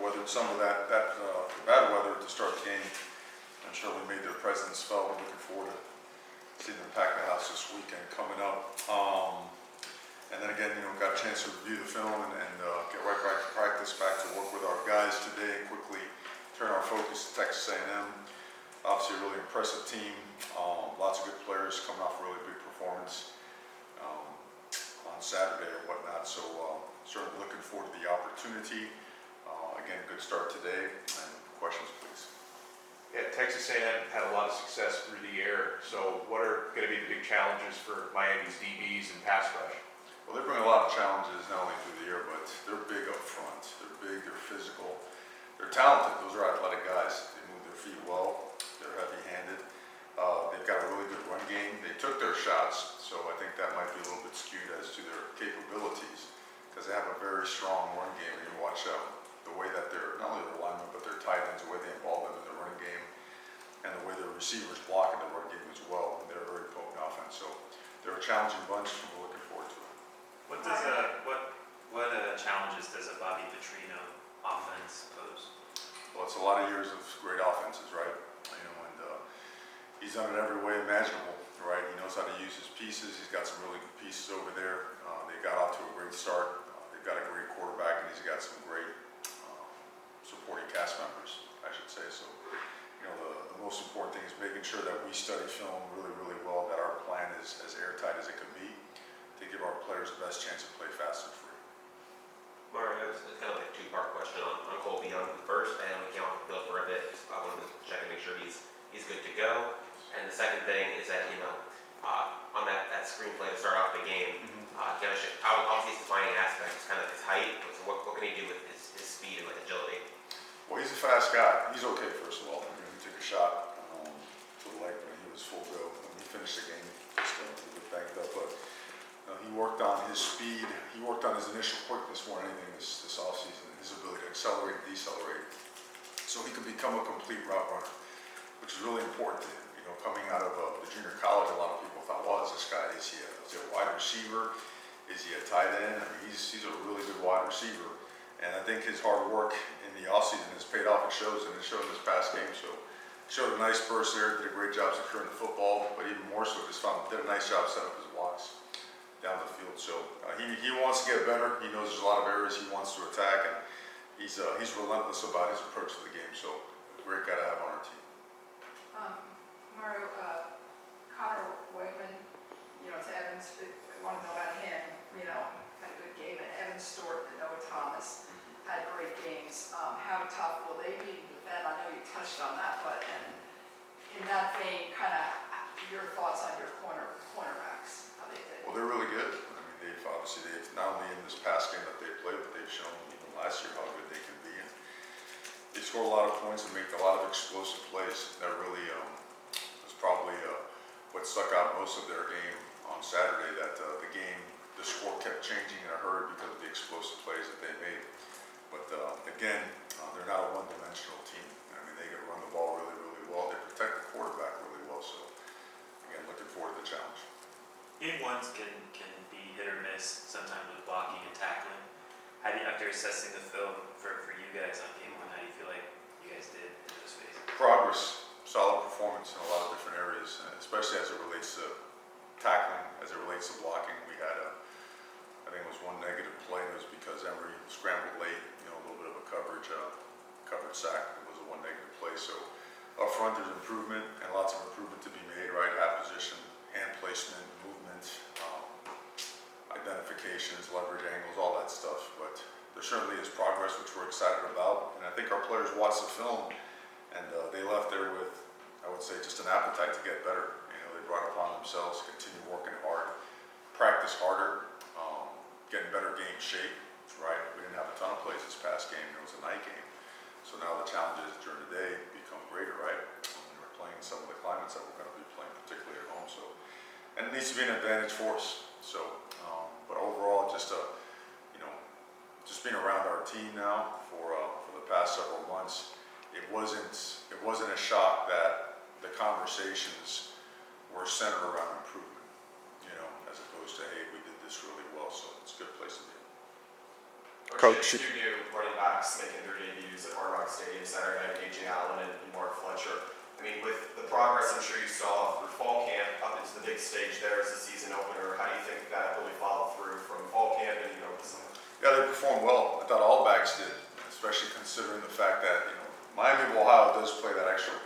weathered some of that bad weather to start the game, and surely made their presence felt. We're looking forward to seeing them pack the house this weekend coming up. And then again, got a chance to review the film and get right back to practice, back to work with our guys today, and quickly turn our focus to Texas A&M. Obviously a really impressive team, lots of good players coming off a really big performance on Saturday or whatnot, so certainly looking forward to the opportunity. Again, good start today, and questions please. Yeah, Texas A&M had a lot of success through the air, so what are going to be the big challenges for Miami's DBs and pass rush? Well, they bring a lot of challenges not only through the air, but they're big up front. They're big, they're physical, they're talented. Those are athletic guys. They move their feet well, they're heavy-handed. They've got a really good run game. They took their shots, so I think that might be a little bit skewed as to their capabilities, because they have a very strong run game. And you watch the way that they're, not only their linemen, but their tight ends, the way they involve them in the run game, and the way their receivers block in the run game as well. And they're a very potent offense, so they're a challenging bunch, and we're looking forward to it. What challenges does a Bobby Petrino offense pose? Well, it's a lot of years of great offenses, right? And he's done it every way imaginable, right? He knows how to use his pieces. He's got some really good pieces over there. They got off to a great start. They've got a great quarterback, and he's got some great supporting cast members, I should say. So, the most important thing is making sure that we study film really, really well, that our plan is as airtight as it can be, to give our players the best chance to play fast and free. Mario, it's kind of like a two-part question on Colby on the first, and we came off the field for a bit. I wanted to check and make sure he's good to go. And the second thing is that, on that screenplay to start off the game, obviously his defining aspect is kind of his height. So what can he do with his speed and like agility? Well, he's a fast guy. He's okay, first of all. He took a shot to the leg when he was full go. When he finished the game, just a little bit banged up, but he worked on his speed. He worked on his initial quickness more than anything this offseason, his ability to accelerate and decelerate, so he could become a complete route runner, which is really important to him. Coming out of the junior college, a lot of people thought, well, is this guy, is he a wide receiver? Is he a tight end? I mean, he's a really good wide receiver, and I think his hard work in the offseason has paid off. It shows, and it showed in this past game. So showed a nice burst there, did a great job securing the football, but even more so, did a nice job setting up his blocks down the field. So he wants to get better. He knows there's a lot of areas he wants to attack, and he's relentless about his approach to the game. So a great guy to have on our team. Mario, Connor Wegman, to Evans, I want to know about him, had a good game, and Evan Stewart and Noah Thomas had great games. How tough will they be to defend? I know you touched on that, but in that vein, kind of your thoughts on your cornerbacks, how they did. Well, they're really good. I mean, they've not only in this past game that they played, but they've shown even last year how good they can be. And they score a lot of points and make a lot of explosive plays. That really was probably what stuck out most of their game on Saturday. That the score kept changing in a hurry because of the explosive plays that they made. But again, they're not a one-dimensional team. I mean, they can run the ball really, really well. They protect the quarterback really well. So again, looking forward to the challenge. Game ones can be hit or miss sometimes with blocking and tackling. How do you, after assessing the film for you guys on game one, how do you feel like you guys did in those phases? Progress, solid performance in a lot of different areas, especially as it relates to tackling, as it relates to blocking. We had I think it was one negative play, and it was because Emory scrambled late, a little bit of a coverage sack. It was a one negative play. So up front, there's improvement and lots of improvement to be made, right? Half position, hand placement, movement, identifications, leverage angles, all that stuff. But there certainly is progress, which we're excited about. And I think our players watched the film, and they left there with, I would say, just an appetite to get better. They brought it upon themselves, continue working hard, practice harder, getting better game shape, right? We didn't have a ton of plays this past game. It was a night game. So now the challenges during the day become greater, right? We're playing some of the climates that we're going to be playing, particularly at home. So, and it needs to be an advantage for us. So, but overall, just being around our team now for the past several months, it wasn't a shock that the conversations were centered around improvement, as opposed to, hey, we did this really well. So it's a good place to be. Coach, two new running backs making their debuts interviews at Hard Rock Stadium Saturday night, AJ Allen and Mark Fletcher. I mean, with the progress I'm sure you saw through fall camp up into the big stage there as a season opener, how do you think that really followed through from fall camp and, the summer? Yeah, they performed well. I thought all backs did, especially considering the fact that, Miami of Ohio does play that extra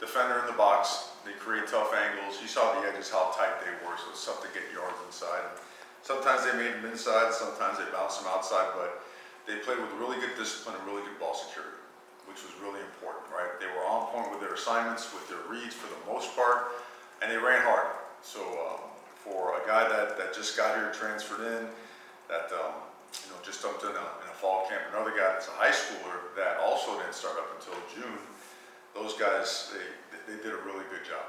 defender in the box. They create tough angles. You saw the edges, how tight they were, so it's tough to get yards inside. Sometimes they made them inside, sometimes they bounced them outside, but they played with really good discipline and really good ball security, which was really important, right? They were on point with their assignments, with their reads for the most part, and they ran hard. So for a guy that just got here, transferred in, that just jumped in a fall camp, another guy that's a high schooler that also didn't start up until June, those guys, they did a really good job.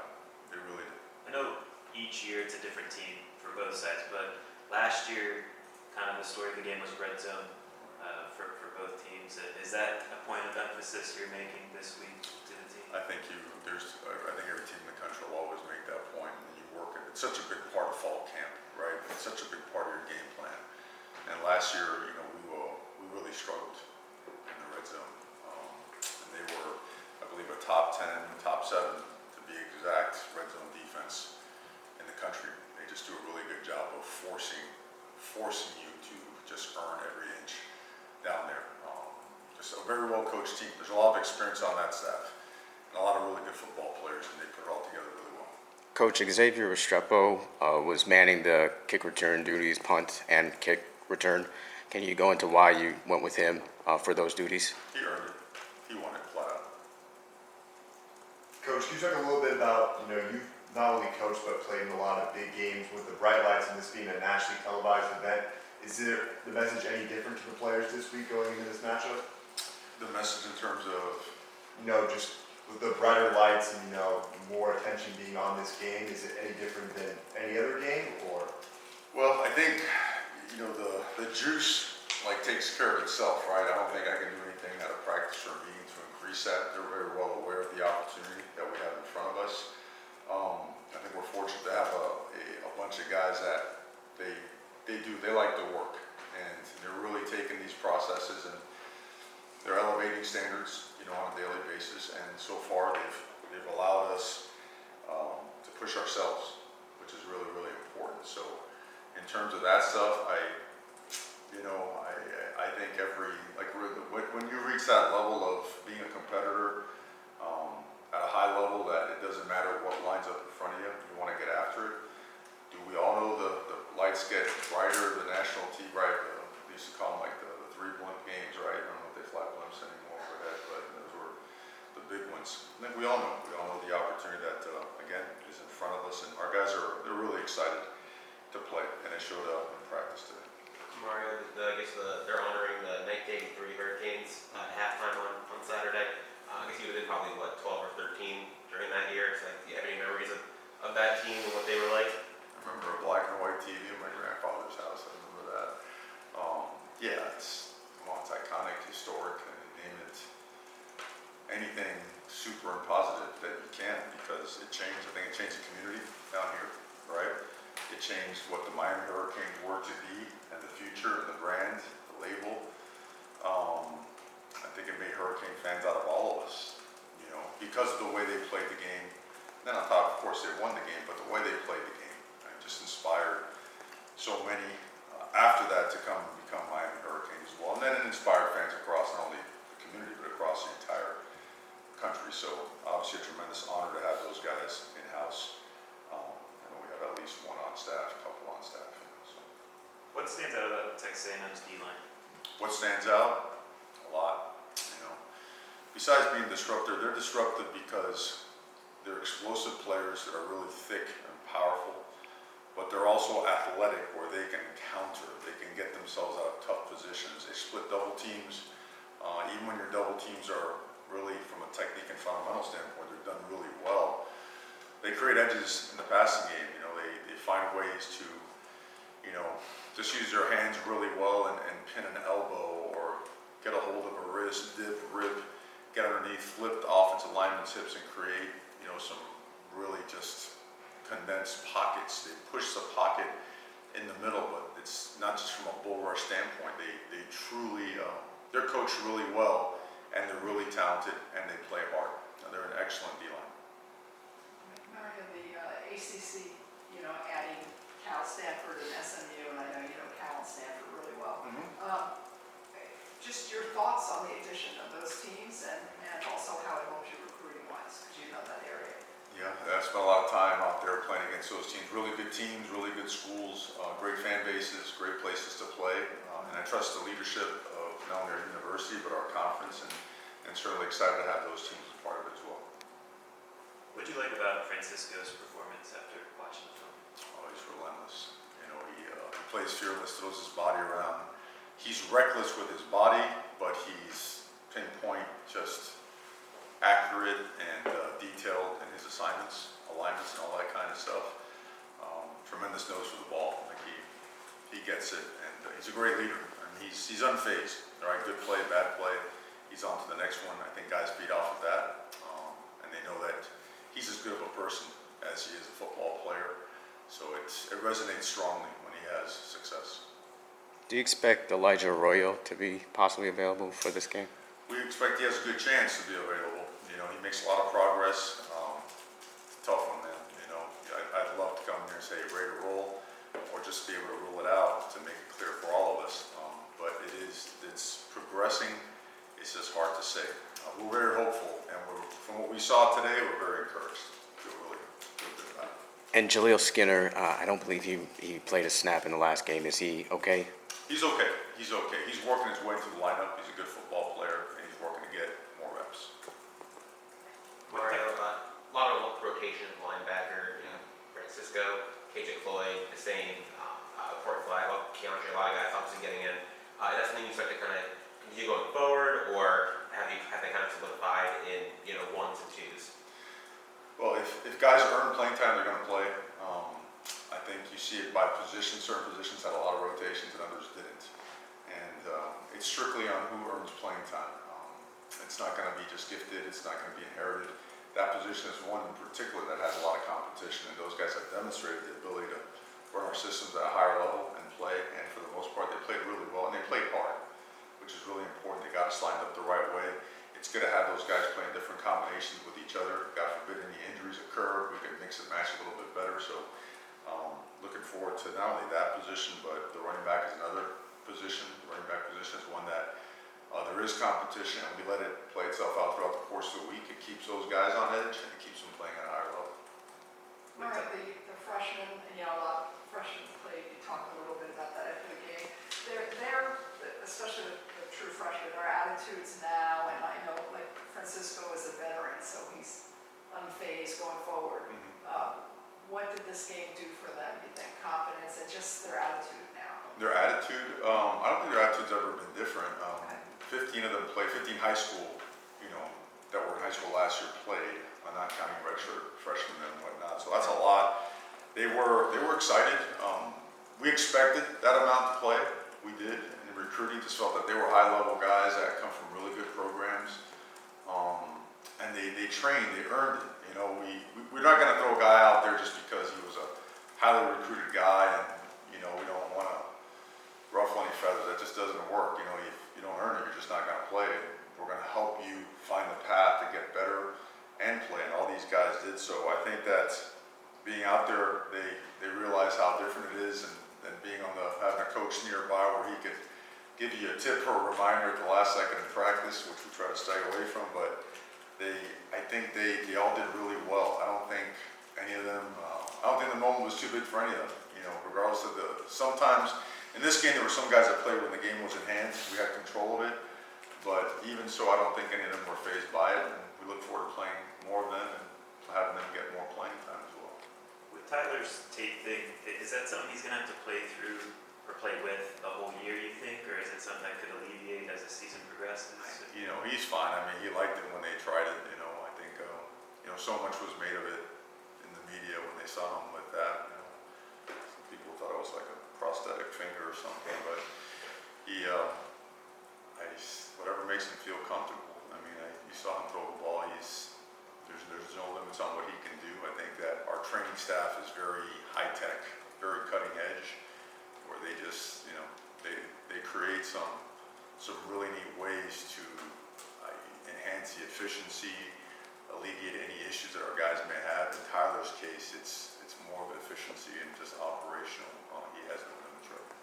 They really did. I know each year it's a different team for both sides, but last year, kind of the story of the game was red zone for both teams. Is that a point of emphasis you're making this week to the team? I think every team in the country will always make that point, and you work it. It's such a big part of fall camp, right? It's such a big part of your game plan. And last year, we really struggled in the red zone. And they were, I believe, a top 10, top 7, to be exact, red zone defense in the country. They just do a really good job of forcing you to just earn every inch down there. Just a very well coached team. There's a lot of experience on that staff and a lot of really good football players, and they put it all together really well. Coach Xavier Restrepo was manning the kick return duties, punt and kick return. Can you go into why you went with him for those duties? He earned it. He won it flat out. Coach, can you talk a little bit about, you've not only coached but played in a lot of big games with the bright lights and this being a nationally televised event. Is the message any different to the players this week going into this matchup? The message in terms of, Just with the brighter lights and, more attention being on this game, is it any different than any other game, or? well, I think, the juice takes care of itself, right? I don't think I can do anything out of practice or meeting to increase that. They're very well aware of the opportunity that we have in front of us. I think we're fortunate to have a bunch of guys that they like to work, and they're really taking these processes and they're elevating standards, on a daily basis. And so far, they've allowed us to push ourselves, which is really, really important. So, in terms of that stuff, I think when you reach that level of being a competitor at a high level, that it doesn't matter what lines up in front of you, you want to get after it. Do we all know the lights get brighter, the national TV, right? They used to call them the 3 blimp games, right? I don't know if they fly blimps anymore for that, but those were the big ones. I think we all know the opportunity that, again, is in front of us, and our guys they're really excited to play, and they showed up in practice today. Mario, they're honoring the 1983 Hurricanes at halftime on Saturday. I guess you would have been probably, 12 or 13 during that year. So do you have any memories of that team and what they were like? I remember a black and white TV in my grandfather's house. I remember that. It's iconic, historic, and name it anything super and positive that you can, because it changed. I think it changed the community down here, right? It changed what the Miami Hurricanes were to be, and the future, and the brand, the label. I think it made Hurricane fans out of all of us, because of the way they played the game. Then on top, of course, they won the game, but the way they played the game, just inspired so many after that to come and become Miami Hurricanes as well. And then it inspired fans across not only the community, but across the entire country. So obviously a tremendous honor to have those guys in-house. We have at least one on staff, a couple on staff. So. What stands out about Texas A&M's D-line? What stands out? A lot. Besides being disruptive, they're disruptive because they're explosive players that are really thick and powerful, but they're also athletic where they can counter, they can get themselves out of tough positions. They split double teams. Even when your double teams are really, from a technique and fundamental standpoint, they're done really well. They create edges in the passing game. They find ways to, just use their hands really well and pin an elbow or get a hold of a wrist, dip, rip, get underneath, flip the offensive lineman's hips and create, some really just condensed pockets. They push the pocket in the middle, but it's not just from a bull rush standpoint. They truly, they're coached really well really talented, and they play hard. They're an excellent D-line. Mario, the ACC, adding Cal, Stanford, and SMU, and I know you know Cal and Stanford really well. Just your thoughts on the addition of those teams and also how it helps you recruiting-wise, because you know that area. Yeah, I spent a lot of time out there playing against those teams. Really good teams, really good schools, great fan bases, great places to play. And I trust the leadership of not only our university, but our conference, and certainly excited to have those teams as part of it as well. What do you like about Francisco's performance after watching the film? Oh, he's relentless. He plays fearless, throws his body around. He's reckless with his body, but he's pinpoint, just accurate and detailed in his assignments, alignments, and all that kind of stuff. Tremendous nose for the ball. Like he gets it, and he's a great leader. I mean, he's unfazed. All right, good play, bad play. He's on to the next one. I think guys feed off of that, and they know that he's as good of a person as he is a football player. So it resonates strongly when he has success. Do you expect Elijah Arroyo to be possibly available for this game? We expect he has a good chance to be available. He makes a lot of progress. It's a tough one, man. I'd love to come here and say ready to roll, or just be able to rule it out to make it clear for all of us. But it's progressing. It's just hard to say. We're very hopeful, and from what we saw today, we're very encouraged. Feel really good about it. And Jaleel Skinner, I don't believe he played a snap in the last game. Is he okay? He's okay. He's okay. He's working his way into the lineup. He's a good football player, and he's working to get more reps. Mario, a lot of rotation of linebacker, Francisco, KJ Floyd, the same, Court Fly, Keandre, a lot of guys obviously getting in. Is that something you expect to kind of continue going forward, or have they kind of solidified in, ones and twos? Well, if guys earn playing time, they're going to play. I think you see it by position. Certain positions had a lot of rotations and others didn't. And it's strictly on who earns playing time. It's not going to be just gifted. It's not going to be inherited. That position is one in particular that has a lot of competition, and those guys have demonstrated the ability to run our systems at a higher level and play. And for the most part, they played really well, and they played hard, which is really important. They got us lined up the right way. It's good to have those guys playing different combinations with each other. God forbid any injuries occur, we can mix and match a little bit better. So looking forward to not only that position, but the running back is another position. The running back position is one that there is competition, and we let it play itself out throughout the course of the week. It keeps those guys on edge, and it keeps them playing at a higher level. Mario, the freshmen, a lot of freshmen played, you talked a little bit about that after the game. They're especially the true freshmen, their attitudes now, and I know like Francisco is a veteran, so he's unfazed going forward. What did this game do for them, you think? Confidence and just their attitude now? Their attitude, I don't think their attitude's ever been different. 15 of them played, 15 high school, that were in high school last year played, not counting redshirt freshmen and whatnot. So that's a lot. They were excited. We expected that amount to play. We did. In recruiting, just felt that they were high-level guys that come from really good programs. And they trained, they earned it. We're not going to throw a guy out there just because he was a highly recruited guy, and we don't want to ruffle any feathers. That just doesn't work. If you don't earn it, you're just not going to play. We're going to help you find the path to get better and play, and all these guys did so. I think that being out there, they realize how different it is, and being having a coach nearby where he could give you a tip or a reminder at the last second in practice, which we try to stay away from, but I think they all did really well. I don't think any of them, I don't think the moment was too big for any of them, regardless of sometimes in this game there were some guys that played when the game was in hand. We had control of it, but even so, I don't think any of them were fazed by it, and we look forward to playing more of them and having them get more playing time as well. With Tyler's tape thing, is that something he's going to have to play through or play with a whole year, you think, or is it something that could alleviate as the season progresses? He's fine. I mean, he liked it when they tried it. I think, so much was made of it in the media when they saw him with that. Some people thought it was like a prosthetic finger or something, but whatever makes him feel comfortable. I mean, you saw him throw the ball. There's no limits on what he can do. I think that our training staff is very high tech, very cutting edge, where they just, they create some really neat ways to enhance efficiency, alleviate any issues that our guys may have. In Tyler's case, it's more of efficiency and just operational. He has no limit trouble.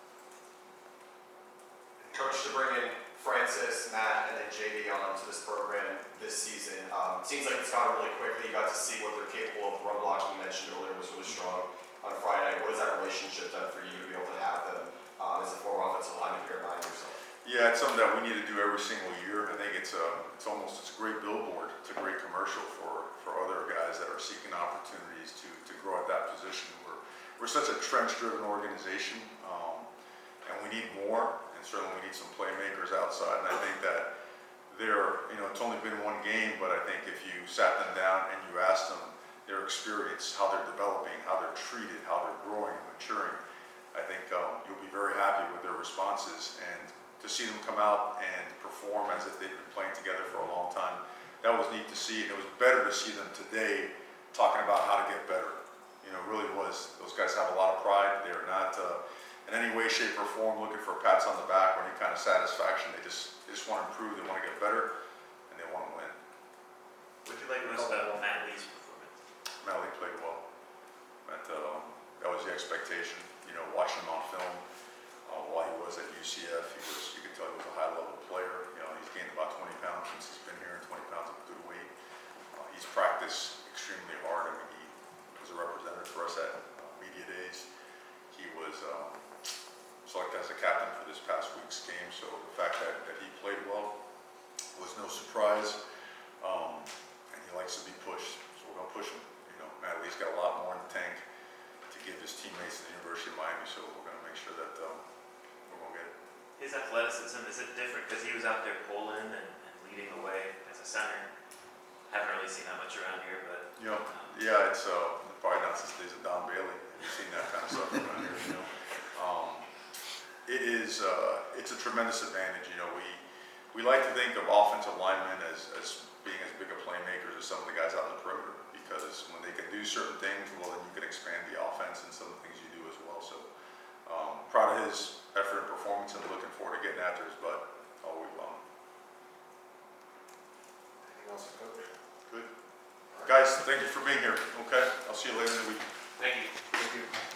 Coach, to bring in Francis, Matt, and then JD onto this program this season, seems like it's gone really quickly. You got to see what they're capable of. The run blocking you mentioned earlier was really strong on Friday. What has that relationship done for you to be able to have them as a former offensive lineman here at 9 years old? Yeah, it's something that we need to do every single year. I think it's a great billboard. It's a great commercial for other guys that are seeking opportunities to grow at that position. We're such a trench-driven organization, and we need more. And certainly we need some playmakers outside. And I think that it's only been one game, but I think if you sat them down and you asked them their experience, how they're developing, how they're treated, how they're growing, maturing, I think you'll be very happy with their responses. And to see them come out and perform as if they've been playing together for a long time, that was neat to see. And it was better to see them today talking about how to get better. It really was. Those guys have a lot of pride. They are not in any way, shape, or form looking for pats on the back or any kind of satisfaction. They just want to improve. They want to get better, and they want to win. What did you like most about Matt Lee's performance? Matt Lee played well. That was the expectation. Watching him on film while he was at UCF, you could tell he was a high-level player. He's gained about 20 pounds since he's been here, and 20 pounds of good weight. He's practiced extremely hard. I mean, he was a representative for us at media days. He was selected as a captain for this past week's game, so the fact that he played well was no surprise. And he likes to be pushed, so we're going to push him. Matt Lee's got a lot more in the tank to give his teammates at the University of Miami, so we're going to make sure that we're going to get it. His athleticism, is it different? Because he was out there pulling and leading the way as a center. Haven't really seen that much around here, but... Yeah, it's probably not since the days of Don Bailey. You've seen that kind of stuff around here, It's a tremendous advantage. We like to think of offensive linemen as being as big a playmakers as some of the guys out in the perimeter, because when they can do certain things, well, then you can expand the offense and some of the things you do as well. So proud of his effort and performance and looking forward to getting after his butt all week long. Anything else, Coach? Good. Guys, thank you for being here, okay? I'll see you later in the week. Thank you. Thank you.